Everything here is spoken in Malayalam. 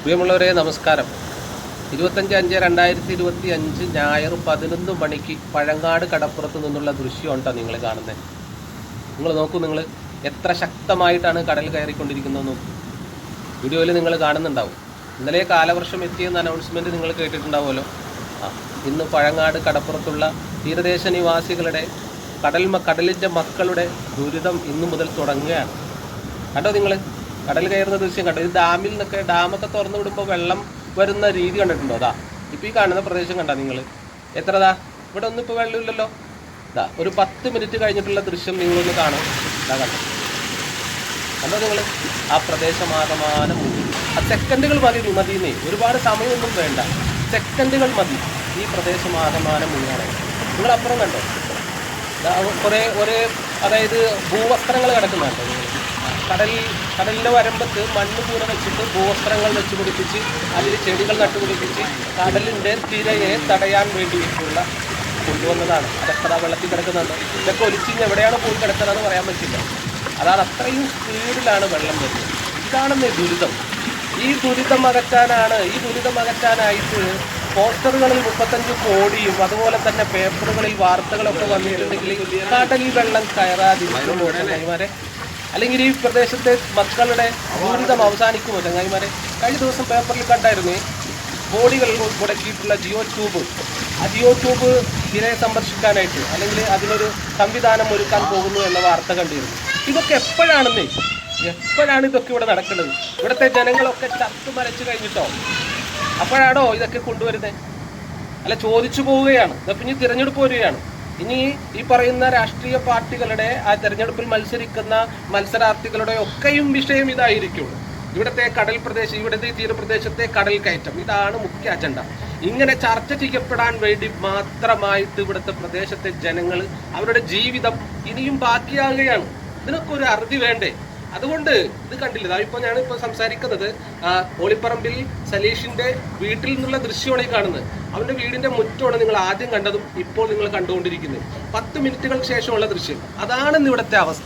പ്രിയമുള്ളവരെ നമസ്കാരം. 25/5/2025 ഞായർ 11 മണിക്ക് പഴങ്ങാട് കടപ്പുറത്ത് നിന്നുള്ള ദൃശ്യമുണ്ടോ നിങ്ങൾ കാണുന്നത്? നിങ്ങൾ നോക്കൂ, നിങ്ങൾ എത്ര ശക്തമായിട്ടാണ് കടൽ കയറിക്കൊണ്ടിരിക്കുന്നത് നോക്കൂ. വീഡിയോയിൽ നിങ്ങൾ കാണുന്നുണ്ടാവും. ഇന്നലെ കാലവർഷം എത്തിയെന്ന് അനൗൺസ്മെൻറ്റ് നിങ്ങൾ കേട്ടിട്ടുണ്ടാവുമല്ലോ. ഇന്ന് പഴങ്ങാട് കടപ്പുറത്തുള്ള തീരദേശ നിവാസികളുടെ കടലിൻ്റെ മക്കളുടെ ദുരിതം ഇന്നു മുതൽ തുടങ്ങുകയാണ്. കണ്ടോ നിങ്ങൾ കടൽ കയറുന്ന ദൃശ്യം കണ്ടോ? ഇത് ഡാമിൽ നിന്നൊക്കെ ഡാമൊക്കെ തുറന്നു വിടുമ്പോൾ വെള്ളം വരുന്ന രീതി കണ്ടിട്ടുണ്ടോ? അതാ ഇപ്പോൾ ഈ കാണുന്ന പ്രദേശം കണ്ടോ നിങ്ങൾ? എത്രതാ ഇവിടെ ഒന്നും ഇപ്പോൾ വെള്ളമില്ലല്ലോ. ഇതാ ഒരു 10 മിനിറ്റ് കഴിഞ്ഞിട്ടുള്ള ദൃശ്യം നിങ്ങളൊന്ന് കാണും. ഇതാ കണ്ടോ നിങ്ങൾ? ആ പ്രദേശമാകമാനം ആ സെക്കൻഡുകൾ മതിയെന്നേ, ഒരുപാട് സമയമൊന്നും വേണ്ട, സെക്കൻഡുകൾ മതി ഈ പ്രദേശമാകമാനം മുങ്ങാണ്. നിങ്ങളപ്പുറം കണ്ടോ? അതായത് ഭൂവസ്ത്രങ്ങൾ കിടക്കുന്നുണ്ടോ നിങ്ങൾ? കടലിൻ്റെ വരമ്പത്ത് മണ്ണ് കൂടെ വെച്ചിട്ട് ഭൂവസ്ത്രങ്ങൾ വെച്ച് പിടിപ്പിച്ച് അതിൽ ചെടികൾ നട്ടുപിടിപ്പിച്ച് കടലിൻ്റെ തിരയെ തടയാൻ വേണ്ടിയിട്ടുള്ള കൊണ്ടുവന്നതാണ്. അതെത്ര വെള്ളത്തിൽ കിടക്കുന്നുണ്ട്. ഇതൊക്കെ ഒലിച്ചിങ് എവിടെയാണ് പോയി കിടക്കുന്നതെന്ന് പറയാൻ പറ്റില്ല. അതാണ് അത്രയും സ്പീഡിലാണ് വെള്ളം വരുന്നത്. ഇതാണെന്ന് ദുരിതം. ഈ ദുരിതം അകറ്റാനായിട്ട് പോസ്റ്ററുകളിൽ 35 കോടിയും അതുപോലെ തന്നെ പേപ്പറുകളിൽ വാർത്തകളൊക്കെ വന്നിട്ടുണ്ടെങ്കിൽ കടൽ വെള്ളം കയറാതിരിക്കുമോ ചങ്ങായിമാരെ? അല്ലെങ്കിൽ ഈ പ്രദേശത്തെ മക്കളുടെ ദുരിതം അവസാനിക്കുമോ ചങ്ങായിമാരെ? കഴിഞ്ഞ ദിവസം പേപ്പറിൽ കണ്ടായിരുന്നു കോടികൾ മുടക്കിയിട്ടുള്ള ജിയോ ട്യൂബ്. ആ ജിയോ ട്യൂബ് തിരയെ സന്ദർശിക്കാനായിട്ട് അല്ലെങ്കിൽ അതിനൊരു സംവിധാനം ഒരുക്കാൻ പോകുന്നു എന്ന വാർത്ത കണ്ടിരുന്നു. ഇതൊക്കെ എപ്പോഴാണ് ഇതൊക്കെ ഇവിടെ നടക്കുന്നത്? ഇവിടുത്തെ ജനങ്ങളൊക്കെ ചത്തു മരച്ചു കഴിഞ്ഞിട്ടോ അപ്പോഴാണോ ഇതൊക്കെ കൊണ്ടുവരുന്നത്? അല്ല, ചോദിച്ചു പോവുകയാണ്. ഇതൊക്കെ ഇനി തിരഞ്ഞെടുപ്പ് വരികയാണ്. ഇനി ഈ പറയുന്ന രാഷ്ട്രീയ പാർട്ടികളുടെ ആ തെരഞ്ഞെടുപ്പിൽ മത്സരിക്കുന്ന മത്സരാർത്ഥികളുടെ ഒക്കെയും വിഷയം ഇതായിരിക്കും. ഇവിടുത്തെ ഇവിടുത്തെ തീരപ്രദേശത്തെ കടൽ കയറ്റം, ഇതാണ് മുഖ്യ അജണ്ട. ഇങ്ങനെ ചർച്ച ചെയ്യപ്പെടാൻ വേണ്ടി മാത്രമായിട്ട് ഇവിടുത്തെ പ്രദേശത്തെ ജനങ്ങൾ അവരുടെ ജീവിതം ഇനിയും ബാക്കിയാകുകയാണ്. ഇതിനൊക്കെ ഒരു അറുതി വേണ്ടേ? അതുകൊണ്ട് ഇത് കണ്ടില്ല. ഇപ്പോൾ ഞാനിപ്പോൾ സംസാരിക്കുന്നത് ഓളിപ്പറമ്പിൽ സലീഷിന്റെ വീട്ടിൽ നിന്നുള്ള ദൃശ്യമാണ് ഈ കാണുന്നത്. അവന്റെ വീടിന്റെ മുറ്റമാണ് നിങ്ങൾ ആദ്യം കണ്ടതും ഇപ്പോൾ നിങ്ങൾ കണ്ടുകൊണ്ടിരിക്കുന്നത്. 10 മിനിറ്റുകൾക്ക് ശേഷമുള്ള ദൃശ്യം. അതാണ് ഇവിടുത്തെ അവസ്ഥ.